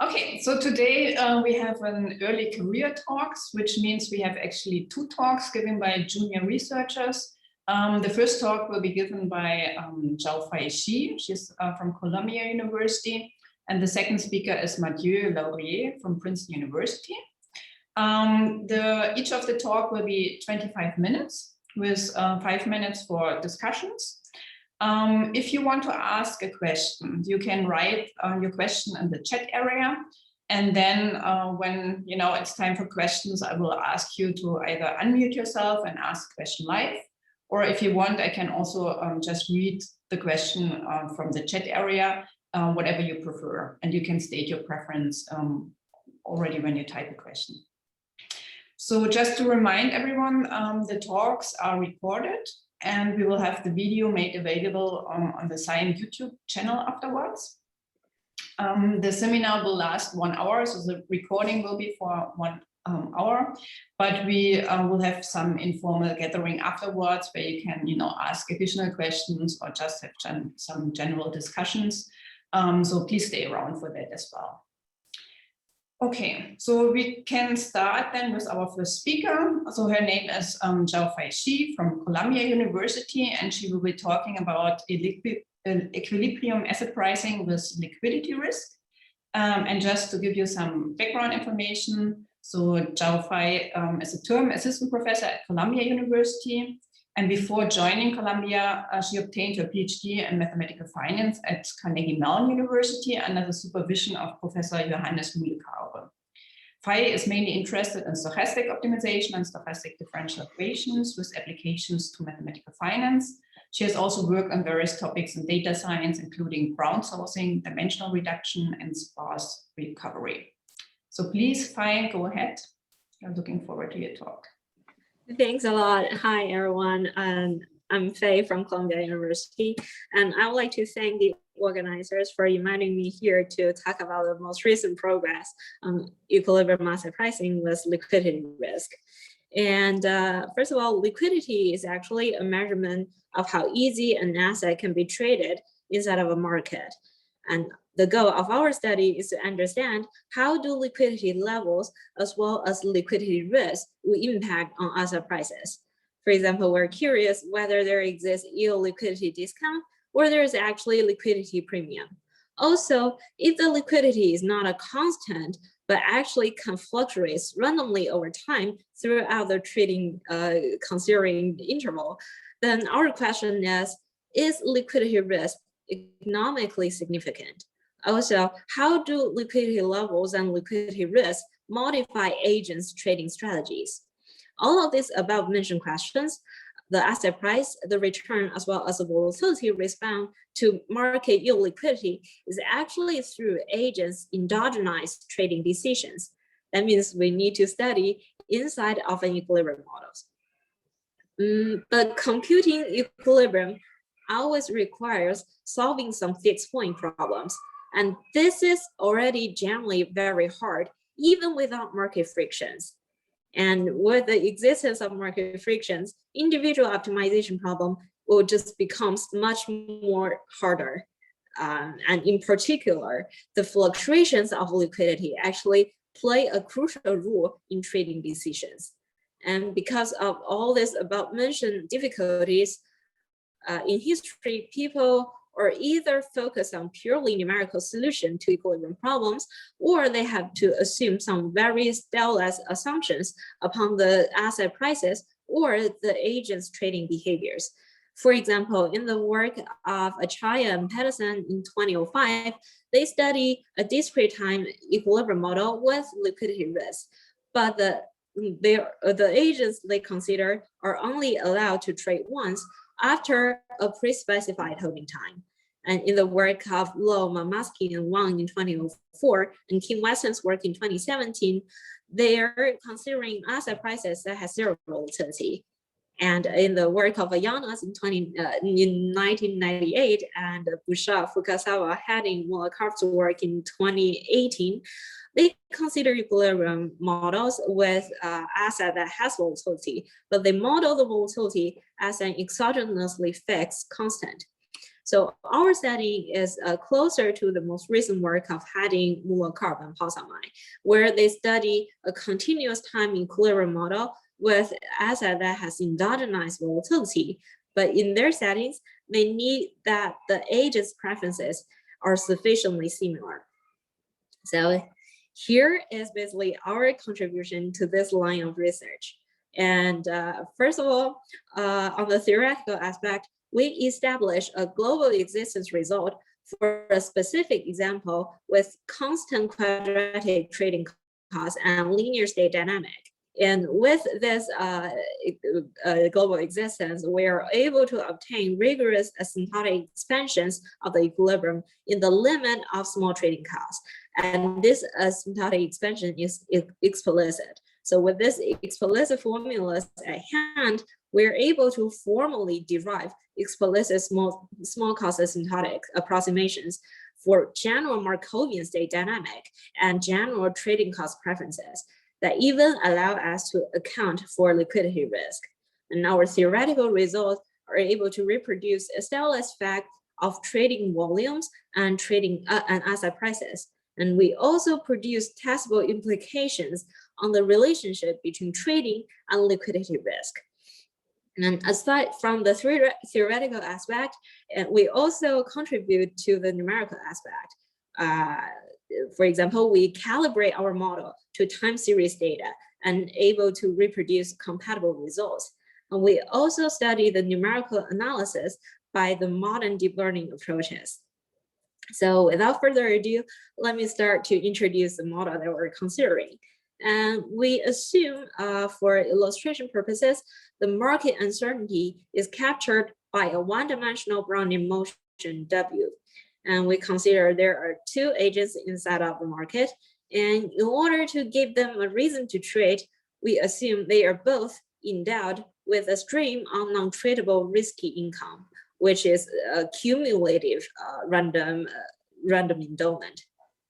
Okay, so today we have an early career talks, which means we have actually 2 talks given by junior researchers. The first talk will be given by Xiaofei. She's from Columbia University. And the second speaker is Mathieu Laurière from Princeton University. Each of the talk will be 25 minutes with 5 minutes for discussions. If you want to ask a question, you can write your question in the chat area. And then when it's time for questions, I will ask you to either unmute yourself and ask the question live. Or if you want, I can also just read the question from the chat area, whatever you prefer. And you can state your preference already when you type a question. So just to remind everyone, the talks are recorded. And we will have the video made available on the SIAM YouTube channel afterwards. The seminar will last 1 hour, so the recording will be for 1 hour. But we will have some informal gathering afterwards where you can, ask additional questions or just have some general discussions. So please stay around for that as well. Okay, so we can start then with our first speaker. So her name is Xiaofei from Columbia University, and she will be talking about equilibrium asset pricing with liquidity risk. And just to give you some background information, so Xiaofei is a term assistant professor at Columbia University. And before joining Columbia, she obtained her PhD in mathematical finance at Carnegie Mellon University under the supervision of Professor Johannes Mühlkarbe. Fei is mainly interested in stochastic optimization and stochastic differential equations with applications to mathematical finance. She has also worked on various topics in data science, including crowdsourcing, dimensional reduction, and sparse recovery. So please, Fei, go ahead. I'm looking forward to your talk. Thanks a lot. Hi, everyone. I'm Fei from Columbia University, and I would like to thank the organizers for inviting me here to talk about the most recent progress on equilibrium asset pricing with liquidity risk. And first of all, liquidity is actually a measurement of how easy an asset can be traded inside of a market. And the goal of our study is to understand how do liquidity levels as well as liquidity risk will impact on asset prices. For example, we're curious whether there exists yield liquidity discount or there is actually a liquidity premium. Also, if the liquidity is not a constant, but actually can fluctuate randomly over time throughout the trading considering interval, then our question is liquidity risk economically significant? Also, how do liquidity levels and liquidity risk modify agents' trading strategies? All of these above mentioned questions, the asset price, the return, as well as the volatility respond to market yield liquidity is actually through agents' endogenous trading decisions. That means we need to study inside of an equilibrium models. But computing equilibrium always requires solving some fixed point problems. And this is already generally very hard, even without market frictions. And with the existence of market frictions, individual optimization problem will just become much more harder. And in particular, the fluctuations of liquidity actually play a crucial role in trading decisions. And because of all this above mentioned difficulties, in history, people are either focus on purely numerical solution to equilibrium problems, or they have to assume some very stellar assumptions upon the asset prices or the agent's trading behaviors. For example, in the work of Achaya and Princeton in 2005, they study a discrete time equilibrium model with liquidity risk, but the agents they consider are only allowed to trade once after a pre-specified holding time. And in the work of Low, Mamaski, and Wang in 2004, and Kim Weston's work in 2017, they are considering asset prices that has zero volatility. And in the work of Ayanas in 1998, and Busha, Fukasawa had in Mullakarp's work in 2018, they consider equilibrium models with asset that has volatility, but they model the volatility as an exogenously fixed constant. So our setting is closer to the most recent work of Harding, Muller-Karp, and Paulsamai, where they study a continuous time equilibrium model with asset that has endogenous volatility. But in their settings, they need that the agent's preferences are sufficiently similar. So here is basically our contribution to this line of research. And first of all, on the theoretical aspect, we establish a global existence result for a specific example with constant quadratic trading cost and linear state dynamic. And with this global existence, we are able to obtain rigorous asymptotic expansions of the equilibrium in the limit of small trading costs. And this asymptotic expansion is explicit. So with this explicit formulas at hand, we're able to formally derive explicit small cost asymptotic approximations for general Markovian state dynamic and general trading cost preferences that even allow us to account for liquidity risk. And our theoretical results are able to reproduce a stylized fact of trading volumes and trading and asset prices. And we also produce testable implications on the relationship between trading and liquidity risk. And aside from the theoretical aspect, we also contribute to the numerical aspect. For example, we calibrate our model to time series data and able to reproduce compatible results. And we also study the numerical analysis by the modern deep learning approaches. So without further ado, let me start to introduce the model that we're considering. And we assume for illustration purposes, the market uncertainty is captured by a one-dimensional Brownian motion W. And we consider there are two agents inside of the market. And in order to give them a reason to trade, we assume they are both endowed with a stream of non-tradable risky income, which is a cumulative random endowment.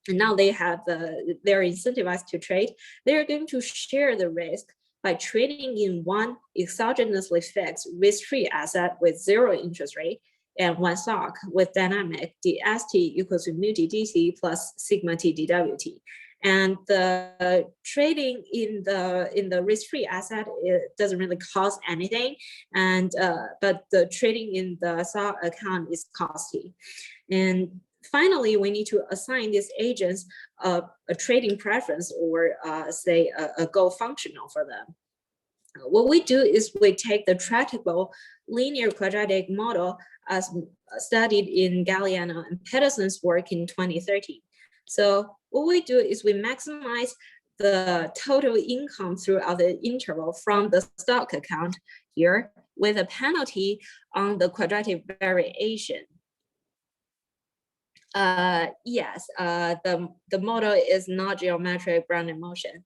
And now they're incentivized to trade. They're going to share the risk by trading in one exogenously fixed risk-free asset with zero interest rate and one stock with dynamic dSt equals to mu t dt plus sigma t dwt. And the trading in the risk-free asset, it doesn't really cost anything, and but the trading in the stock account is costly. And finally, we need to assign these agents a trading preference or say a goal functional for them. What we do is we take the tractable linear quadratic model as studied in Galliano and Pedersen's work in 2013. So what we do is we maximize the total income throughout the interval from the stock account here with a penalty on the quadratic variation. Yes, the model is not geometric Brownian motion.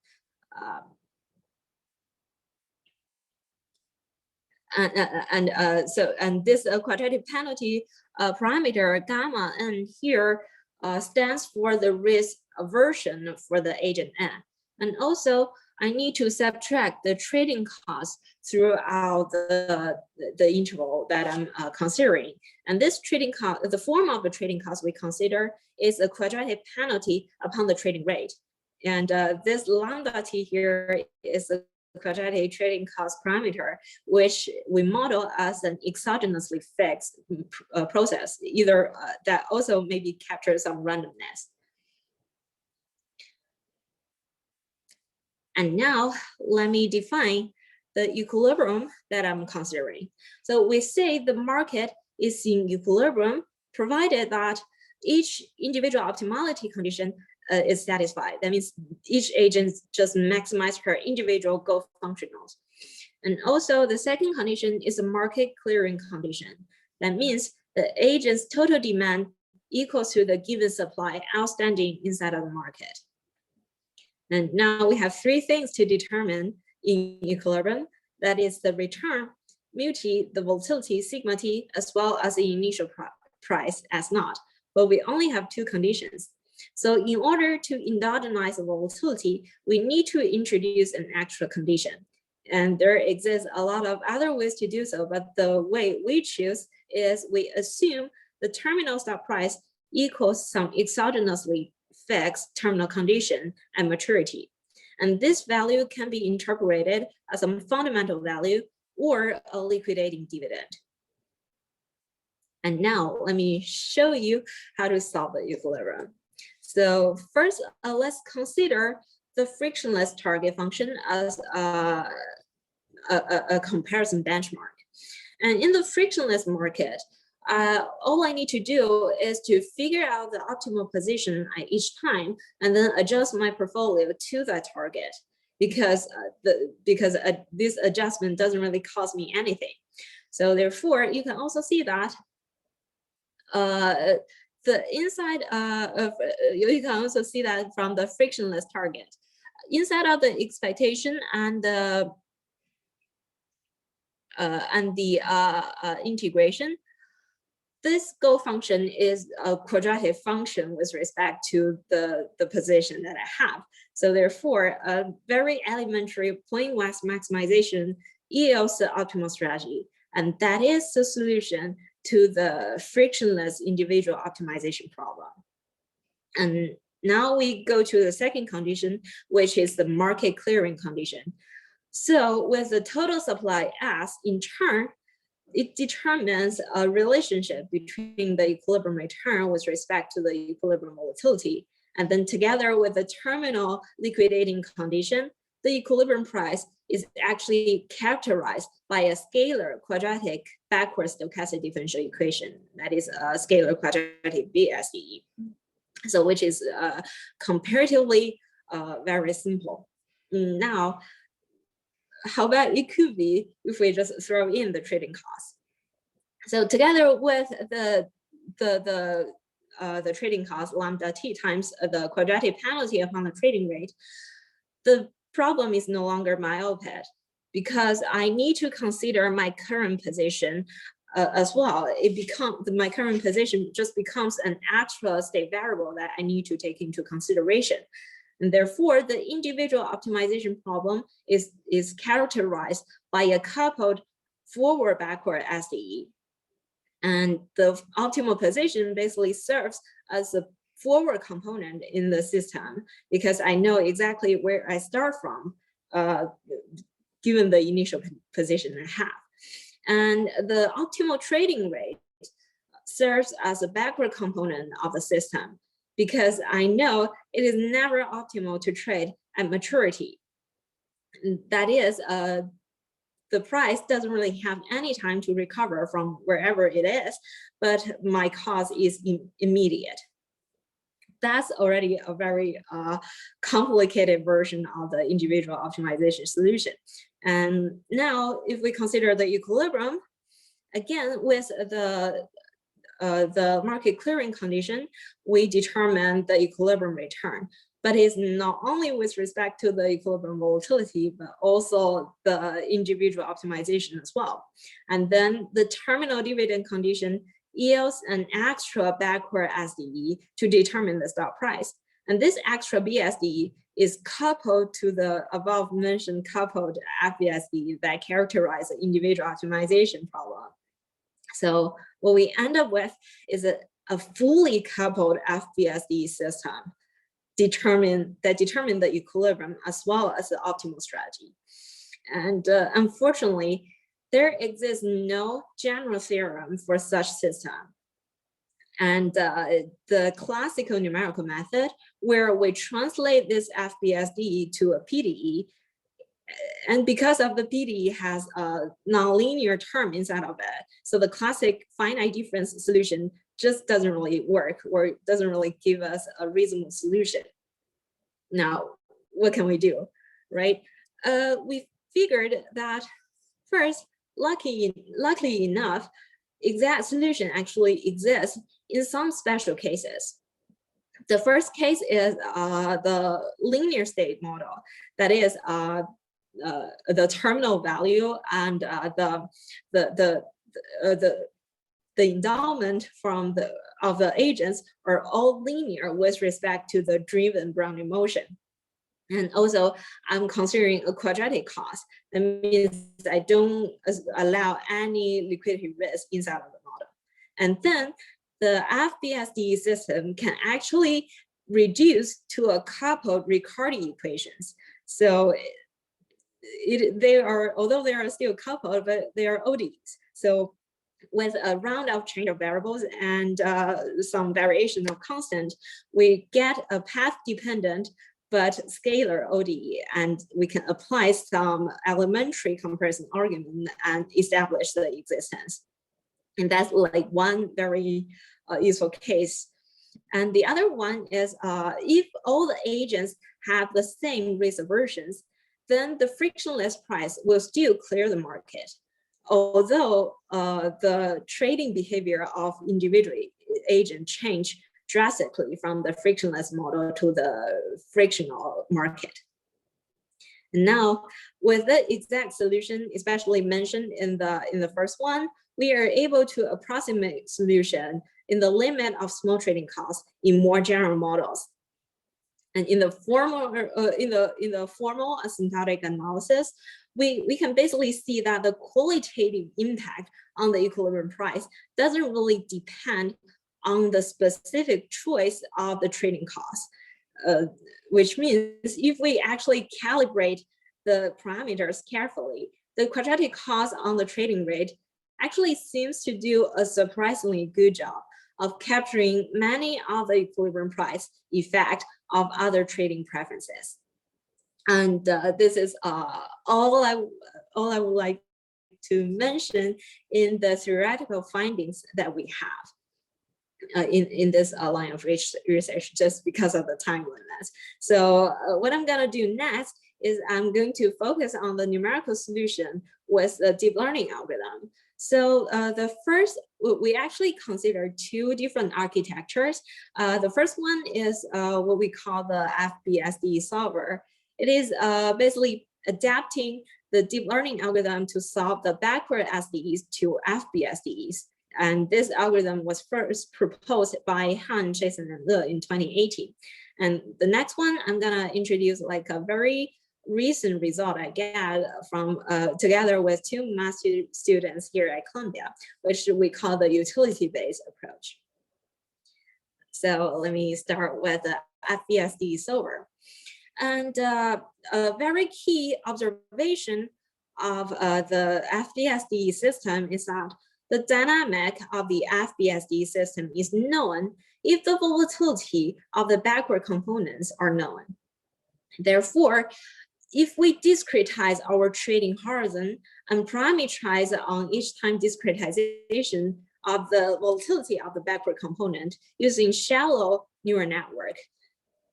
And this quadratic penalty parameter gamma n here stands for the risk aversion for the agent n. And also I need to subtract the trading cost throughout the interval that I'm considering. And this trading cost, the form of the trading cost we consider is a quadratic penalty upon the trading rate. And this lambda t here is a quadratic trading cost parameter, which we model as an exogenously fixed process, either that also maybe captures some randomness. And now let me define the equilibrium that I'm considering. So we say the market is in equilibrium, provided that each individual optimality condition is satisfied. That means each agent just maximizes her individual goal functionals. And also the second condition is a market clearing condition. That means the agent's total demand equals to the given supply outstanding inside of the market. And now we have three things to determine in equilibrium. That is the return, mu t, the volatility, sigma t, as well as the initial price as naught. But we only have two conditions. So in order to endogenize the volatility, we need to introduce an extra condition. And there exists a lot of other ways to do so, but the way we choose is we assume the terminal stock price equals some exogenously fixed terminal condition at maturity. And this value can be interpreted as a fundamental value or a liquidating dividend. And now let me show you how to solve the equilibrium. So first, let's consider the frictionless target function as a comparison benchmark. And in the frictionless market, all I need to do is to figure out the optimal position at each time and then adjust my portfolio to that target because this adjustment doesn't really cost me anything. So therefore, you can also see that the inside of you can also see that from the frictionless target inside of the expectation and the integration. This goal function is a quadratic function with respect to the position that I have. So therefore, a very elementary point maximization yields the optimal strategy, and that is the solution to the frictionless individual optimization problem. And now we go to the second condition, which is the market clearing condition. So with the total supply S, in turn, it determines a relationship between the equilibrium return with respect to the equilibrium volatility. And then together with the terminal liquidating condition, the equilibrium price is actually characterized by a scalar quadratic backward stochastic differential equation. That is a scalar quadratic SDE. So which is comparatively very simple. Now, how bad it could be if we just throw in the trading cost. So together with the trading cost, lambda t times the quadratic penalty upon the trading rate, the problem is no longer myopic because I need to consider my current position as well. My current position just becomes an actual state variable that I need to take into consideration. And therefore, the individual optimization problem is characterized by a coupled forward-backward SDE. And the optimal position basically serves as a forward component in the system because I know exactly where I start from, given the initial position I have. And the optimal trading rate serves as a backward component of the system because I know it is never optimal to trade at maturity. That is, the price doesn't really have any time to recover from wherever it is, but my cost is immediate. That's already a very complicated version of the individual optimization solution. And now if we consider the equilibrium, again, with the market clearing condition, we determine the equilibrium return. But it's not only with respect to the equilibrium volatility, but also the individual optimization as well. And then the terminal dividend condition yields an extra backward SDE to determine the stock price. And this extra BSDE is coupled to the above mentioned coupled FBSDE that characterize the individual optimization problem. So what we end up with is a fully coupled FBSDE system that determine the equilibrium as well as the optimal strategy. And unfortunately, there exists no general theorem for such system. And the classical numerical method, where we translate this FBSD to a PDE, and because of the PDE has a nonlinear term inside of it, so the classic finite difference solution just doesn't really work or doesn't really give us a reasonable solution. Now, what can we do, right? We figured that first, luckily enough, exact solution actually exists in some special cases. The first case is the linear state model. That is the terminal value and the endowment of the agents are all linear with respect to the driven Brownian motion. And also, I'm considering a quadratic cost. That means I don't allow any liquidity risk inside of the model. And then the FBSD system can actually reduce to a coupled Ricardi equations. So although they are still coupled, but they are ODEs. So with a round of change of variables and some variation of constant, we get a path-dependent but scalar ODE, and we can apply some elementary comparison argument and establish the existence. And that's like one very useful case. And the other one is if all the agents have the same risk aversions, then the frictionless price will still clear the market, although the trading behavior of individual agent change drastically from the frictionless model to the frictional market. Now, with the exact solution, especially mentioned in the first one, we are able to approximate solution in the limit of small trading costs in more general models. And in the formal asymptotic analysis, we can basically see that the qualitative impact on the equilibrium price doesn't really depend on the specific choice of the trading cost, which means if we actually calibrate the parameters carefully, the quadratic cost on the trading rate actually seems to do a surprisingly good job of capturing many of the equilibrium price effect of other trading preferences. And this is all I would like to mention in the theoretical findings that we have in this line of research, just because of the time limit. So what I'm gonna do next is I'm going to focus on the numerical solution with the deep learning algorithm. So the first, we actually consider two different architectures. The first one is what we call the FBSD solver. It is basically adapting the deep learning algorithm to solve the backward SDEs to FBSDs. And this algorithm was first proposed by Han, Jason, and Le in 2018. And the next one, I'm gonna introduce like a very recent result I get from together with two master students here at Columbia, which we call the utility-based approach. So let me start with the FBSD solver. And a very key observation of the FBSD system is that the dynamic of the FBSD system is known if the volatility of the backward components are known. Therefore, if we discretize our trading horizon and parameterize on each time discretization of the volatility of the backward component using shallow neural network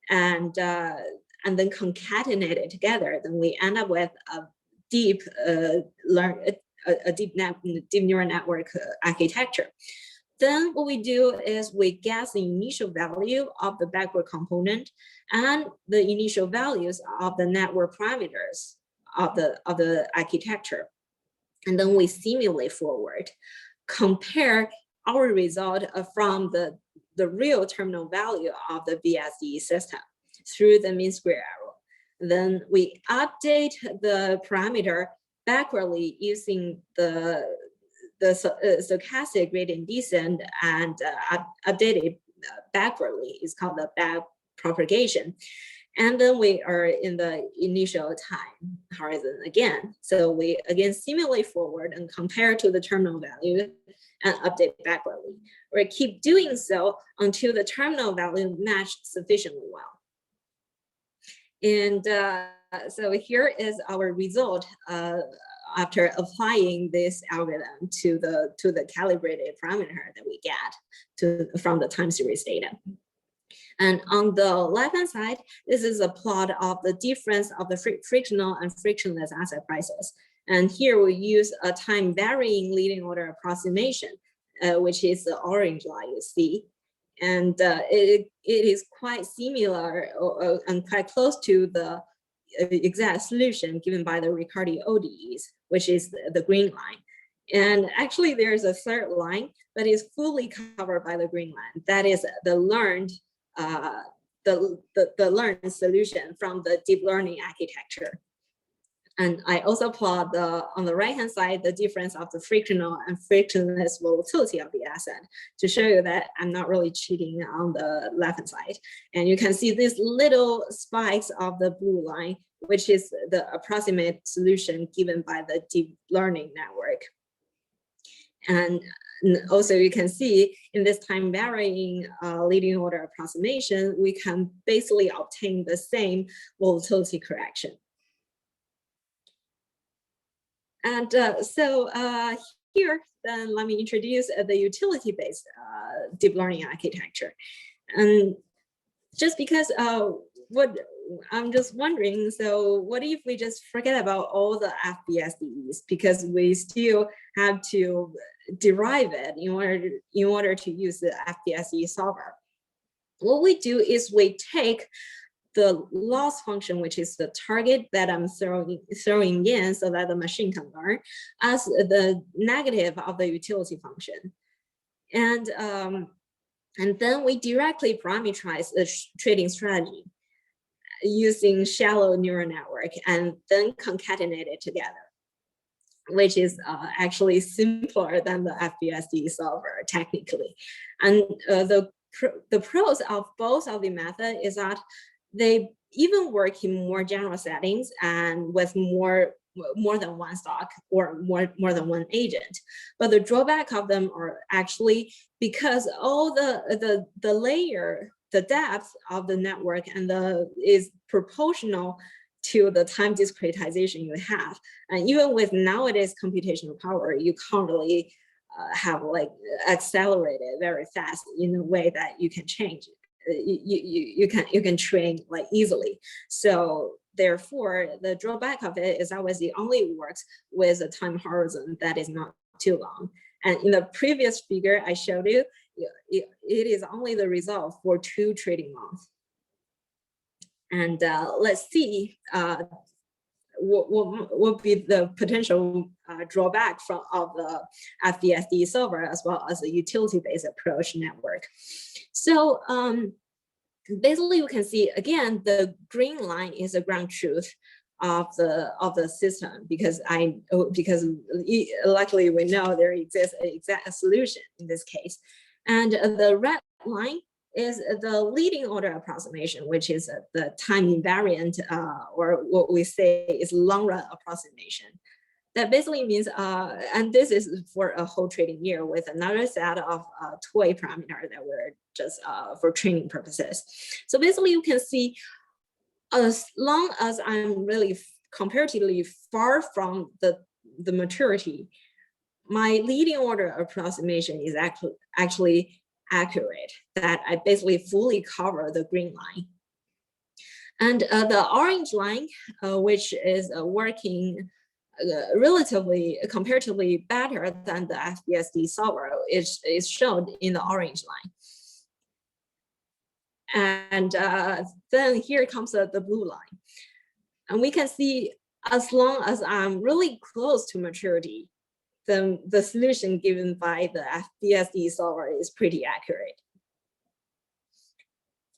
and then concatenate it together, then we end up with a deep deep neural network architecture. Then what we do is we guess the initial value of the backward component and the initial values of the network parameters of the architecture. And then we simulate forward, compare our result from the real terminal value of the BSD system through the mean square error. Then we update the parameter backwardly using the stochastic gradient descent, and updated backwardly is called the back propagation. And then we are in the initial time horizon again. So we again simulate forward and compare to the terminal value and update backwardly. We keep doing so until the terminal value match sufficiently well. And so here is our result after applying this algorithm to the calibrated parameter that we get from the time series data. And on the left-hand side, this is a plot of the difference of the frictional and frictionless asset prices. And here we use a time varying leading order approximation, which is the orange line you see. And it is quite similar and quite close to the exact solution given by the Ricardi ODEs, which is the green line. And actually there's a third line that is fully covered by the green line. That is the learned learned solution from the deep learning architecture. And I also plot on the right-hand side, the difference of the frictional and frictionless volatility of the asset to show you that I'm not really cheating on the left-hand side. And you can see these little spikes of the blue line, which is the approximate solution given by the deep learning network. And also you can see in this time varying leading order approximation, we can basically obtain the same volatility correction. And here, then let me introduce the utility-based deep learning architecture. And just because what I'm just wondering, so what if we just forget about all the FBSDEs, because we still have to derive it in order to use the FBSDE solver? What we do is we take the loss function, which is the target that I'm throwing in so that the machine can learn, as the negative of the utility function. And then we directly parameterize the trading strategy using shallow neural network and then concatenate it together, which is actually simpler than the FBSD solver technically. And the pros of both of the method is that they even work in more general settings and with more than one stock or more than one agent. But the drawback of them are actually because all the layer, the depth of the network and is proportional to the time discretization you have. And even with nowadays computational power, you can't really have like accelerated very fast in a way that you can change it. You can train like easily. So therefore, the drawback of it is always it only works with a time horizon that is not too long. And in the previous figure I showed you, it is only the result for 2 trading months. And let's see what would be the potential drawback of the FBSD solver as well as the utility-based approach network. So basically you can see again the green line is the ground truth of the system, because luckily we know there exists an exact solution in this case. And the red line is the leading order approximation, which is the time invariant, or what we say is long run approximation. That basically means, and this is for a whole trading year with another set of 2A parameter that we're just for training purposes. So basically you can see, as long as I'm really comparatively far from the maturity, my leading order approximation is actually accurate, that I basically fully cover the green line. And the orange line, which is working comparatively better than the FBSD solver, is shown in the orange line. And then here comes the blue line. And we can see, as long as I'm really close to maturity, then the solution given by the FBSD solver is pretty accurate.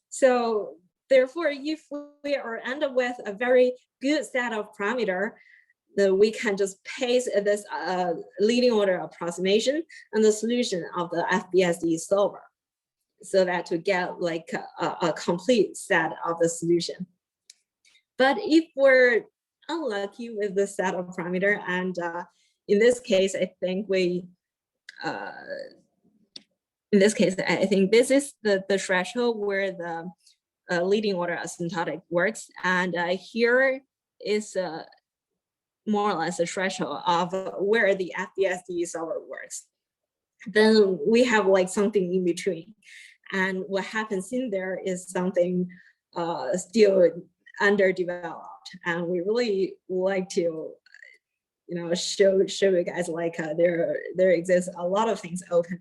So therefore, if we end up with a very good set of parameters, then we can just paste this leading order approximation and the solution of the FBSD solver, so that to get like a complete set of the solution. But if we're unlucky with the set of parameter, and in this case, I think I think this is the threshold where the leading order asymptotic works, and here is more or less a threshold of where the FBSD solver works. Then we have like something in between, and what happens in there is something still underdeveloped, and we really like to show you guys like there exists a lot of things open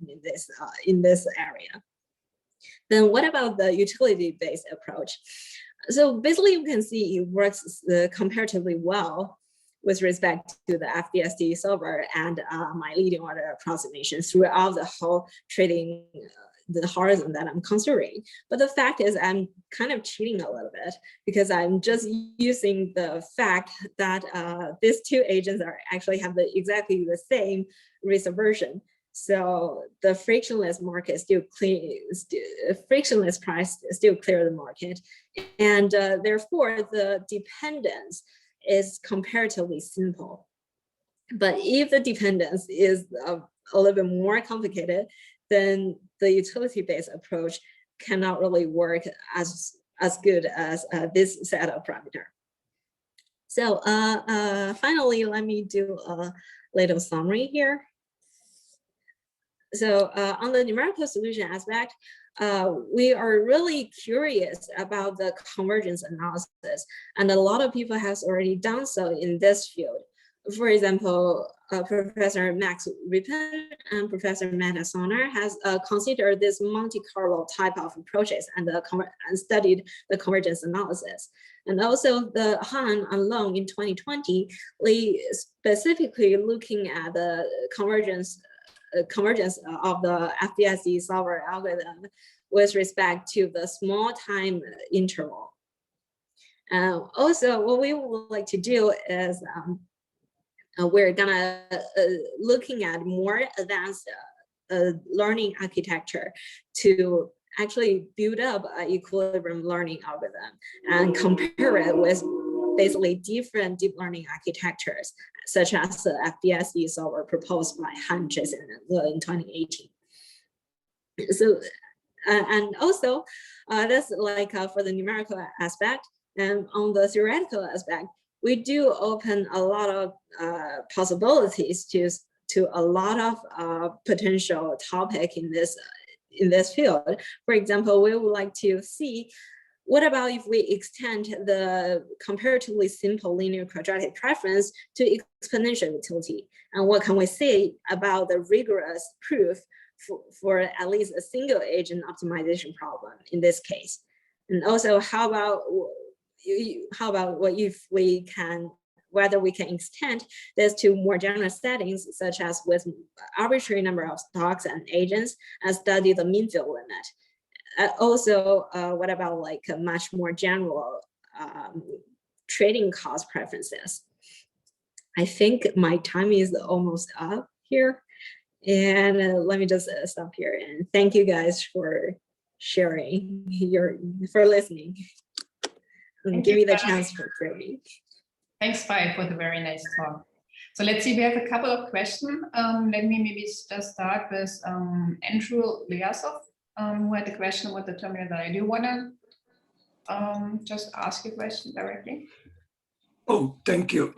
in this area. Then what about the utility-based approach? So basically you can see it works comparatively well with respect to the FBSD solver and my leading order approximation throughout the whole trading the horizon that I'm considering. But the fact is I'm kind of cheating a little bit because I'm just using the fact that these two agents are actually have exactly the same risk aversion. So the frictionless market frictionless price still clear the market. And therefore the dependence is comparatively simple. But if the dependence is a little bit more complicated, then the utility-based approach cannot really work as good as this set of parameters. So finally, let me do a little summary here. So on the numerical solution aspect, we are really curious about the convergence analysis, and a lot of people have already done so in this field. For example, Professor Max Rippen and Professor Mathieu has considered this Monte Carlo type of approaches and studied the convergence analysis. And also the Han and Long in 2020, specifically looking at the convergence of the FDSE solver algorithm with respect to the small time interval. Also, what we would like to do is we're gonna looking at more advanced learning architecture to actually build up an equilibrium learning algorithm and compare it with basically different deep learning architectures, such as the FDSE solver proposed by Han Jason in 2018. So, and also, that's like for the numerical aspect, and on the theoretical aspect, we do open a lot of possibilities to a lot of potential topic in this field. For example, we would like to see what about if we extend the comparatively simple linear quadratic preference to exponential utility? And what can we say about the rigorous proof for at least a single agent optimization problem in this case? And also, how about what if we can, whether we can extend this to more general settings, such as with arbitrary number of stocks and agents, and study the mean field limit? Also, what about like a much more general trading cost preferences? I think my time is almost up here. And let me just stop here and thank you guys for sharing, for listening. And give me the chance for framing. Thanks, Fai, for the very nice talk. So let's see, we have a couple of questions. Let me maybe just start with Andrew Liasov, who had a question about the terminal value. Do you want to just ask a question directly? Oh, thank you.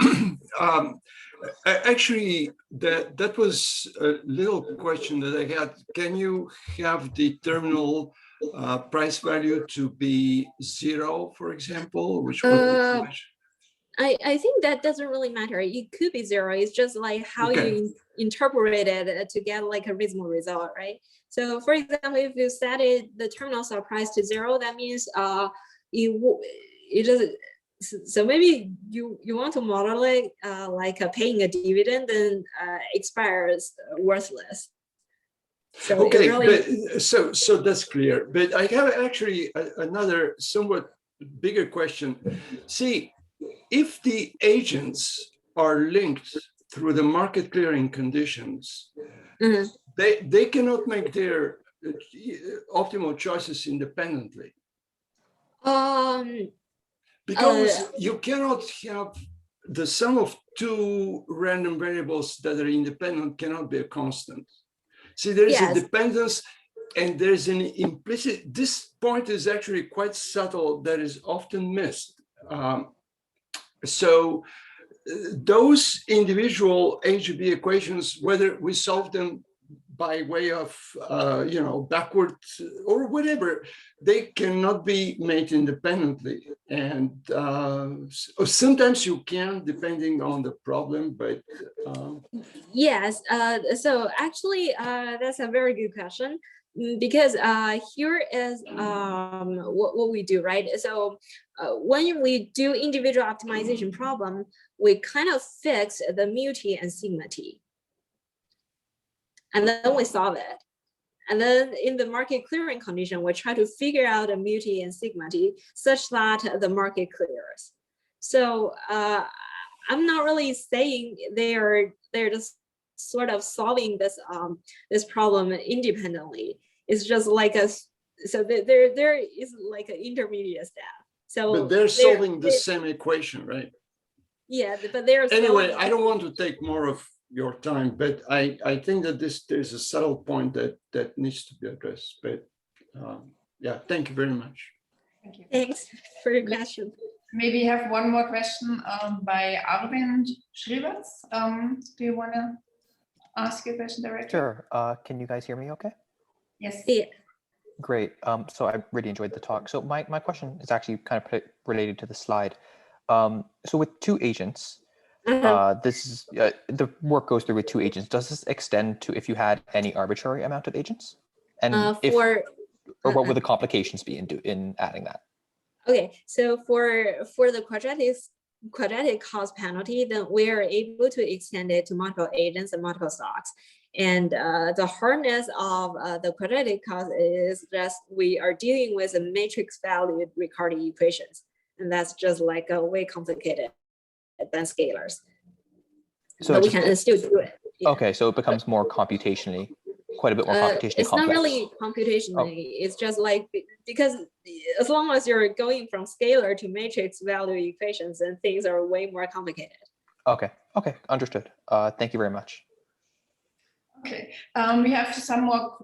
Actually, that was a little question that I had. Can you have the terminal price value to be 0, for example? Which would I think that doesn't really matter. It could be 0. It's just like how you interpret it to get like a reasonable result, right? So, for example, if you set the terminal stock price to 0, that means it doesn't. So maybe you want to model it like paying a dividend, then expires worthless. So okay, really... but, so that's clear. But I have actually another somewhat bigger question. See, if the agents are linked through the market clearing conditions, they cannot make their optimal choices independently. Because you cannot have the sum of two random variables that are independent cannot be a constant. See, there is a dependence and there's an implicit, this point is actually quite subtle that is often missed. So those individual HGB equations, whether we solve them by way of, backward or whatever, they cannot be made independently. And sometimes you can, depending on the problem, but... Yes, so actually, that's a very good question. Because here is what we do, right? So when we do individual optimization problem, we kind of fix the mu t and sigma t. And then we solve it. And then in the market clearing condition, we try to figure out a mu t and sigma t such that the market clears. So I'm not really saying they're just sort of solving this this problem independently. It's just like so there is like an intermediate step. So but they're solving the same equation, right? Yeah, but they're anyway. I don't want to take more of your time, but I think that there's a subtle point that needs to be addressed. But yeah, thank you very much. Thank you. Thanks for your question. Maybe have one more question by Arvind Shrivats. Do you want to ask your question directly? Sure. Can you guys hear me okay? Yes. Yeah. Great. So I really enjoyed the talk. So my question is actually kind of related to the slide. So with two agents, this is the work goes through with two agents. Does this extend to if you had any arbitrary amount of agents? And or what would the complications be in adding that? Okay, so for the quadratic cost penalty, then we are able to extend it to multiple agents and multiple stocks. And the hardness of the quadratic cost is just we are dealing with a matrix valued Ricardi equations. And that's just like way complicated than scalars. So but we can still do it. Yeah. Okay, so it becomes more computationally, quite a bit more computationally it's complex. Not really computationally. It's just like, because as long as you're going from scalar to matrix value equations, then things are way more complicated. Okay, understood. Thank you very much. Okay, we have some more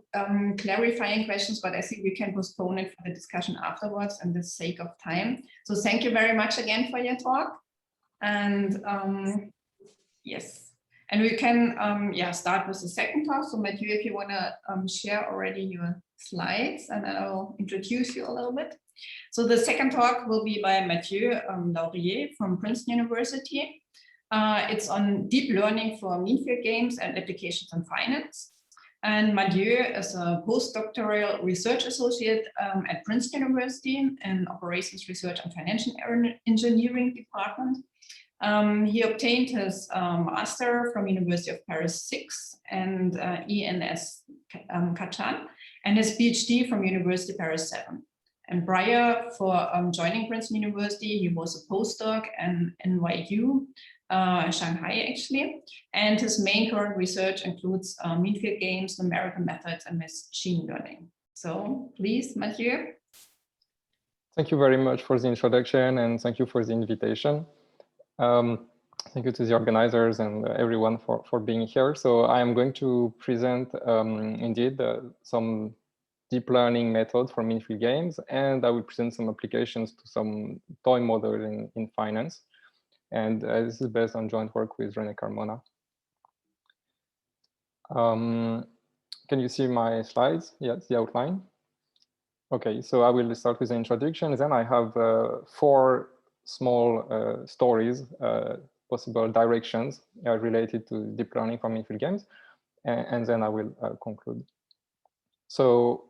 clarifying questions, but I think we can postpone it for the discussion afterwards and the sake of time. So thank you very much again for your talk. And yes, and we can start with the second talk. So Mathieu, if you want to share already your slides, and I will introduce you a little bit. So the second talk will be by Mathieu Laurière from Princeton University. It's on deep learning for mean field games and applications in finance. And Mathieu is a postdoctoral research associate at Princeton University in operations research and financial engineering department. He obtained his master from University of Paris 6 and ENS Kachan, and his PhD from University of Paris 7. And prior for joining Princeton University, he was a postdoc in NYU, Shanghai actually, and his main current research includes mean field games, numerical methods, and machine learning. So please, Mathieu. Thank you very much for the introduction, and thank you for the invitation. Thank you to the organizers and everyone for being here. So I am going to present indeed some deep learning methods for mean field games, and I will present some applications to some toy modeling in finance. And this is based on joint work with René Carmona. Can you see my slides? Yes, the outline. Okay, so I will start with the introduction. Then I have 4 small stories, possible directions related to deep learning for mean field games, and then I will conclude. So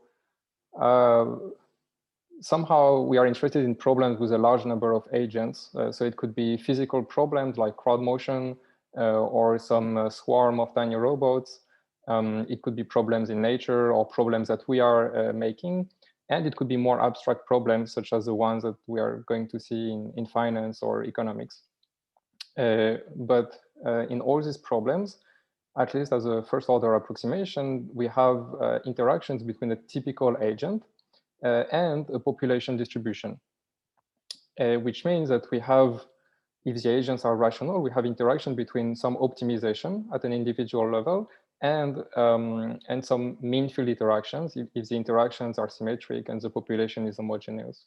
somehow we are interested in problems with a large number of agents. So it could be physical problems like crowd motion or some swarm of tiny robots. It could be problems in nature or problems that we are making. And it could be more abstract problems such as the ones that we are going to see in finance or economics. But in all these problems, at least as a first order approximation, we have interactions between a typical agent and a population distribution, which means that we have, if the agents are rational, we have interaction between some optimization at an individual level and some mean field interactions if the interactions are symmetric and the population is homogeneous.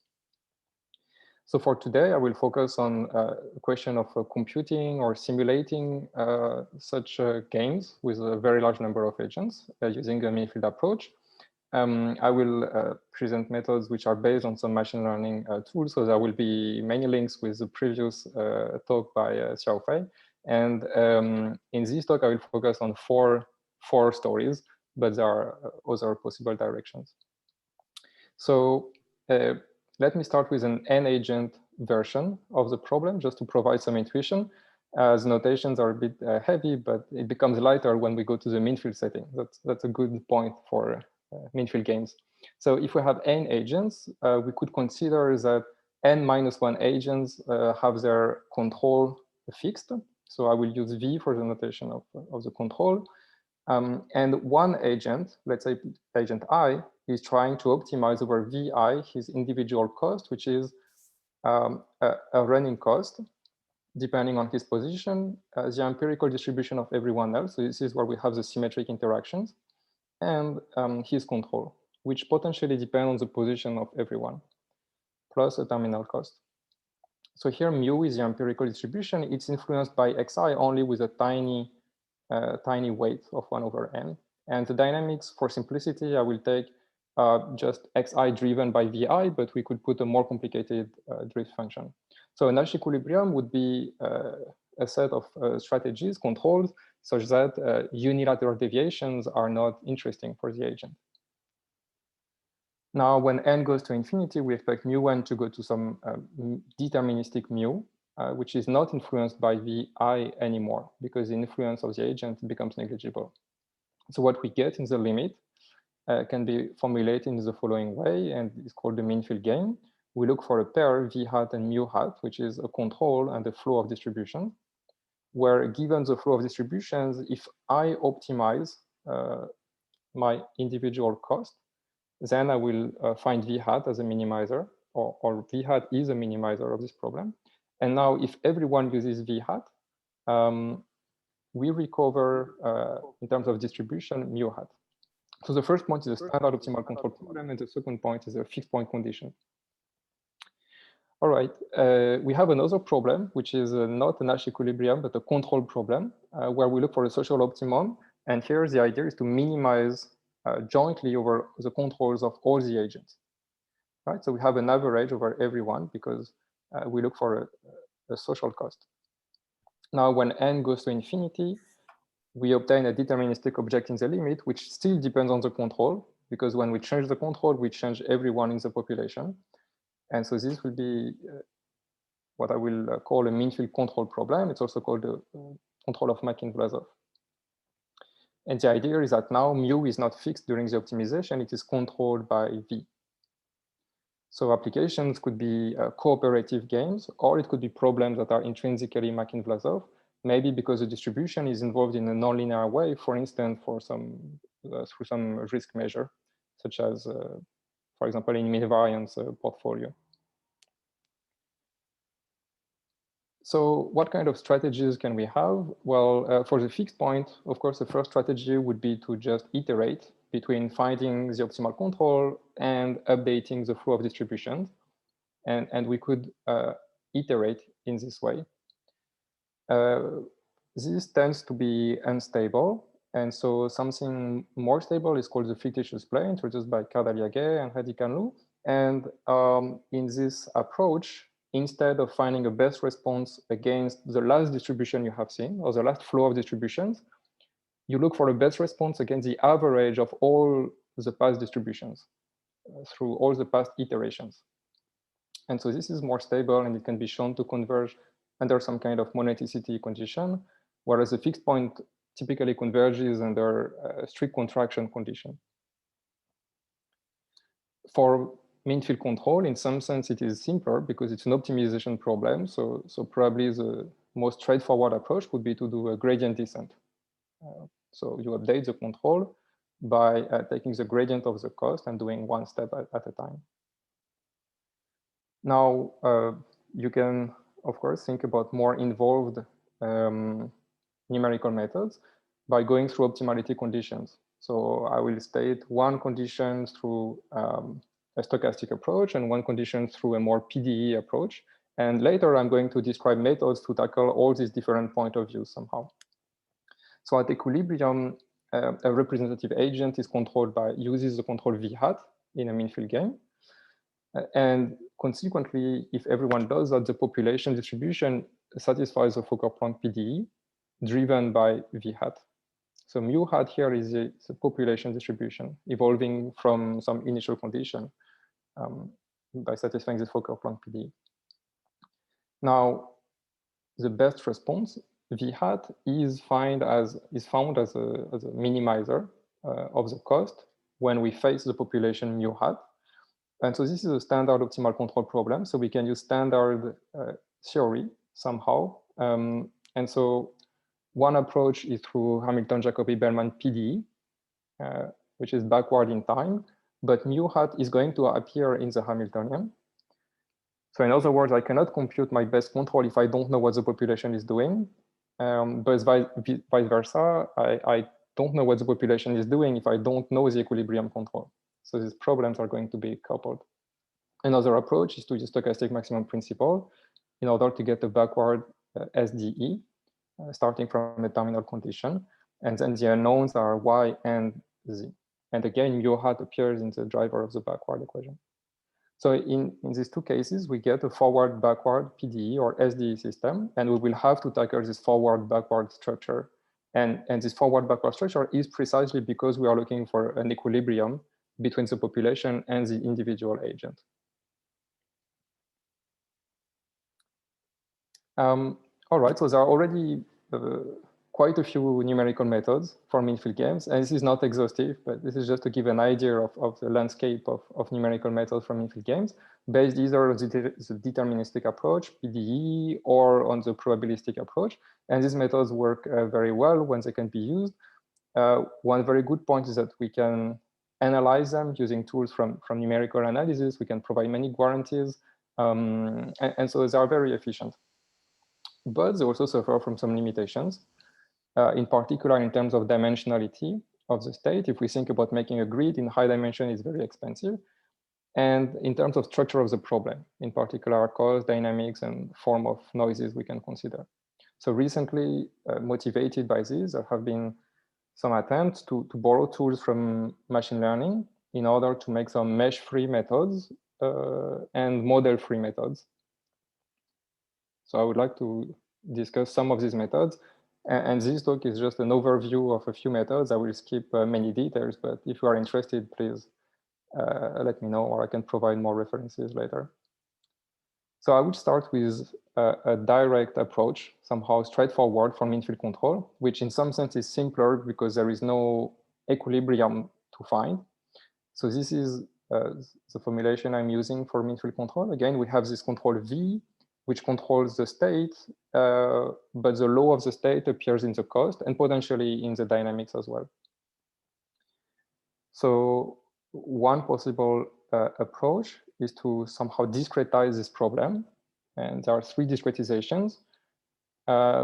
So for today, I will focus on a question of computing or simulating such games with a very large number of agents using a mean field approach. I will present methods which are based on some machine learning tools. So there will be many links with the previous talk by Xiaofei. And in this talk, I will focus on four stories, but there are other possible directions. So let me start with an n-agent version of the problem, just to provide some intuition. The notations are a bit heavy, but it becomes lighter when we go to the mean field setting. That's a good point for mean field gains. So if we have n agents, we could consider that n-1 agents have their control fixed. So I will use V for the notation of the control. And one agent, let's say agent I, is trying to optimize over VI his individual cost, which is a running cost, depending on his position, the empirical distribution of everyone else. So this is where we have the symmetric interactions, and his control, which potentially depend on the position of everyone, plus a terminal cost. So here mu is the empirical distribution. It's influenced by xi only with a tiny weight of 1/n. And the dynamics, for simplicity, I will take just xi driven by vi, but we could put a more complicated drift function. So a Nash equilibrium would be a set of strategies, controls, such that unilateral deviations are not interesting for the agent. Now, when n goes to infinity, we expect mu1 to go to some deterministic mu, which is not influenced by vi anymore, because the influence of the agent becomes negligible. So what we get in the limit can be formulated in the following way, and it's called the mean field gain. We look for a pair v hat and mu hat, which is a control and the flow of distribution, where given the flow of distributions, if I optimize my individual cost, then I will find v hat as a minimizer, or v hat is a minimizer of this problem. And now if everyone uses v hat, we recover, in terms of distribution, mu hat. So the first point is a standard optimal control problem, and the second point is a fixed point condition. All right, we have another problem, which is not a Nash equilibrium, but a control problem, where we look for a social optimum. And here the idea is to minimize jointly over the controls of all the agents. Right, so we have an average over everyone because we look for a social cost. Now, when n goes to infinity, we obtain a deterministic object in the limit, which still depends on the control, because when we change the control, we change everyone in the population. And so this will be what I will call a mean field control problem. It's also called the control of Makin-Vlasov. And the idea is that now mu is not fixed during the optimization, it is controlled by V. So applications could be cooperative games, or it could be problems that are intrinsically Makin-Vlasov, maybe because the distribution is involved in a nonlinear way, for instance, for some through some risk measure, such as, for example, in mean-variance portfolio. So what kind of strategies can we have? Well, for the fixed point, of course, the first strategy would be to just iterate between finding the optimal control and updating the flow of distributions. And we could iterate in this way. This tends to be unstable. And so something more stable is called the fictitious play, introduced by Cardaliaguet and Hedikanlu. And in this approach, instead of finding a best response against the last distribution you have seen, or the last flow of distributions, you look for a best response against the average of all the past distributions through all the past iterations. And so this is more stable, and it can be shown to converge under some kind of moneticity condition, whereas the fixed point typically converges under a strict contraction condition. For mean field control, in some sense, it is simpler because it's an optimization problem. So probably the most straightforward approach would be to do a gradient descent. So you update the control by taking the gradient of the cost and doing one step at a time. Now, you can, of course, think about more involved numerical methods by going through optimality conditions. So I will state one condition through a stochastic approach and one condition through a more PDE approach. And later I'm going to describe methods to tackle all these different point of views somehow. So at equilibrium, a representative agent is controlled by, uses the control V hat in a mean field game. And consequently, if everyone does that, the population distribution satisfies the Fokker-Planck PDE driven by V hat. So mu hat here is the population distribution evolving from some initial condition by satisfying the Fokker-Planck PDE. Now, the best response, V hat, is found as a minimizer of the cost when we face the population mu hat. And so this is a standard optimal control problem. So we can use standard theory somehow. And so one approach is through Hamilton-Jacobi-Bellman PDE, which is backward in time, but mu hat is going to appear in the Hamiltonian. So in other words, I cannot compute my best control if I don't know what the population is doing. But vice versa, I don't know what the population is doing if I don't know the equilibrium control. So these problems are going to be coupled. Another approach is to use stochastic maximum principle in order to get a backward SDE, starting from a terminal condition. And then the unknowns are y and z. And again, mu hat appears in the driver of the backward equation. So in these two cases, we get a forward-backward PDE or SDE system, and we will have to tackle this forward-backward structure. And this forward-backward structure is precisely because we are looking for an equilibrium between the population and the individual agent. All right, so there are already quite a few numerical methods for mean-field games, and this is not exhaustive, but this is just to give an idea of the landscape of numerical methods for mean-field games, based either on the deterministic approach, PDE, or on the probabilistic approach. And these methods work very well when they can be used. One very good point is that we can analyze them using tools from numerical analysis. We can provide many guarantees, and so they are very efficient. But they also suffer from some limitations. In particular, in terms of dimensionality of the state. If we think about making a grid in high dimension, it's very expensive. And in terms of structure of the problem, in particular, cost, dynamics, and form of noises we can consider. So recently, motivated by this, there have been some attempts to borrow tools from machine learning in order to make some mesh-free methods and model-free methods. So I would like to discuss some of these methods. And this talk is just an overview of a few methods. I will skip many details, but if you are interested, please let me know, or I can provide more references later. So I would start with a direct approach, somehow straightforward for mean-field control, which in some sense is simpler because there is no equilibrium to find. So this is the formulation I'm using for mean-field control. Again, we have this control V, which controls the state, but the law of the state appears in the cost and potentially in the dynamics as well. So one possible approach is to somehow discretize this problem. And there are three discretizations.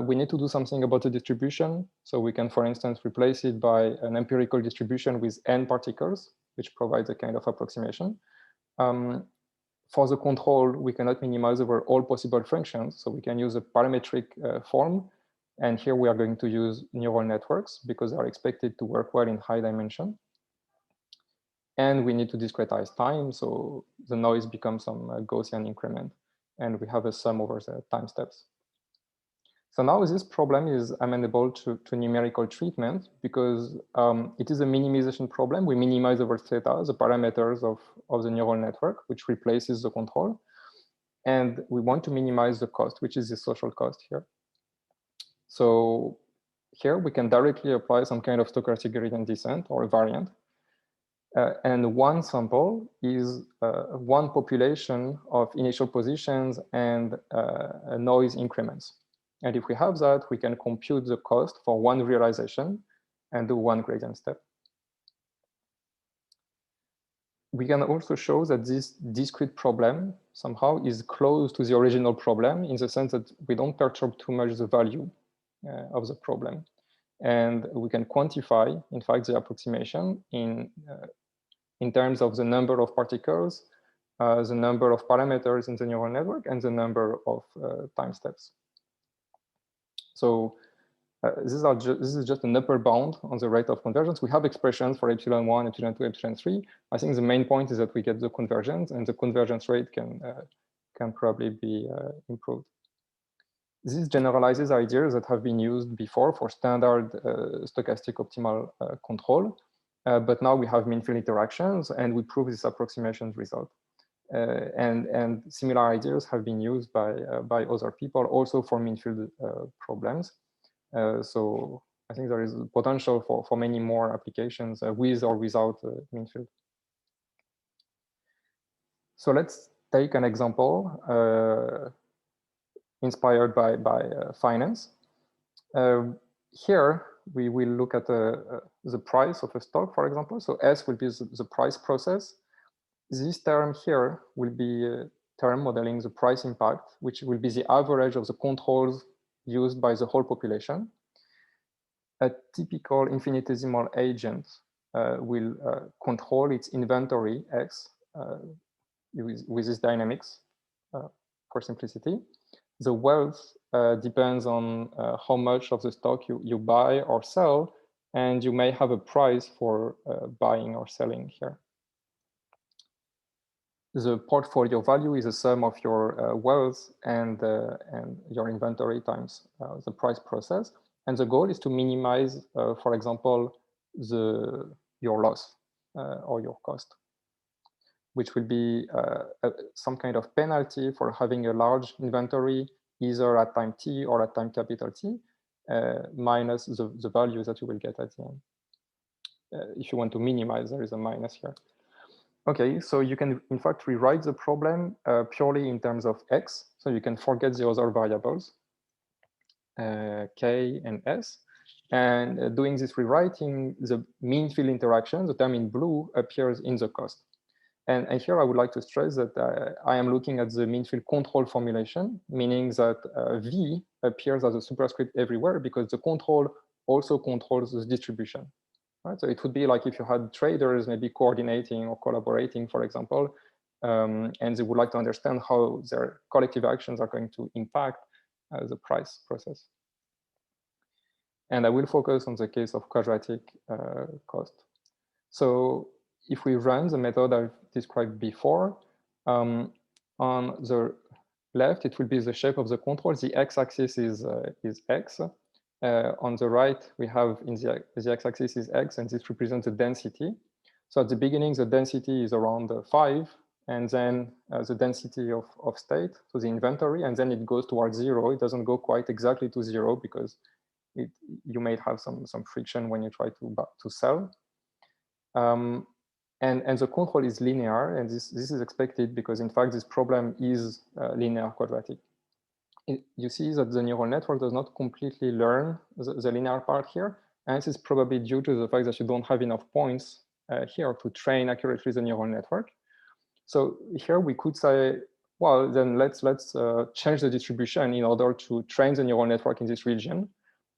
We need to do something about the distribution. So we can, for instance, replace it by an empirical distribution with n particles, which provides a kind of approximation. For the control, we cannot minimize over all possible functions. So we can use a parametric form. And here we are going to use neural networks because they are expected to work well in high dimension. And we need to discretize time. So the noise becomes some Gaussian increment. And we have a sum over the time steps. So now this problem is amenable to numerical treatment because it is a minimization problem. We minimize over theta, the parameters of the neural network, which replaces the control. And we want to minimize the cost, which is the social cost here. So here we can directly apply some kind of stochastic gradient descent or a variant. And one sample is one population of initial positions and noise increments. And if we have that, we can compute the cost for one realization and do one gradient step. We can also show that this discrete problem somehow is close to the original problem in the sense that we don't perturb too much the value of the problem. And we can quantify, in fact, the approximation in terms of the number of particles, the number of parameters in the neural network, and the number of time steps. So this is just an upper bound on the rate of convergence. We have expressions for epsilon 1, epsilon 2, epsilon 3. I think the main point is that we get the convergence, and the convergence rate can probably be improved. This generalizes ideas that have been used before for standard stochastic optimal control. But now we have mean-field interactions, and we prove this approximation result. And similar ideas have been used by other people also for mean-field problems. So I think there is potential for many more applications with or without mean field. So let's take an example inspired by finance. Here, we will look at the price of a stock, for example. So S will be the price process. This term here will be a term modeling the price impact, which will be the average of the controls used by the whole population. A typical infinitesimal agent will control its inventory X with this dynamics for simplicity. The wealth depends on how much of the stock you buy or sell, and you may have a price for buying or selling here. The portfolio value is a sum of your wealth and your inventory times the price process. And the goal is to minimize, for example, your loss or your cost, which will be some kind of penalty for having a large inventory, either at time t or at time capital T, minus the value that you will get at the end. If you want to minimize, there is a minus here. Okay, so you can in fact rewrite the problem purely in terms of X. So you can forget the other variables, K and S. And doing this rewriting, the mean field interaction, the term in blue, appears in the cost. And here I would like to stress that I am looking at the mean field control formulation, meaning that V appears as a superscript everywhere because the control also controls the distribution. Right? So it would be like if you had traders maybe coordinating or collaborating, for example, and they would like to understand how their collective actions are going to impact the price process. And I will focus on the case of quadratic cost. So if we run the method I've described before, on the left, it will be the shape of the control. The x-axis is x. On the right, we have in the x-axis is x, and this represents the density. So at the beginning, the density is around 5, and then the density of state, so the inventory, and then it goes towards 0. It doesn't go quite exactly to 0 because you may have some friction when you try to sell. And the control is linear, and this is expected because in fact this problem is linear quadratic. You see that the neural network does not completely learn the linear part here, and this is probably due to the fact that you don't have enough points here to train accurately the neural network. So here we could say, well, then let's change the distribution in order to train the neural network in this region.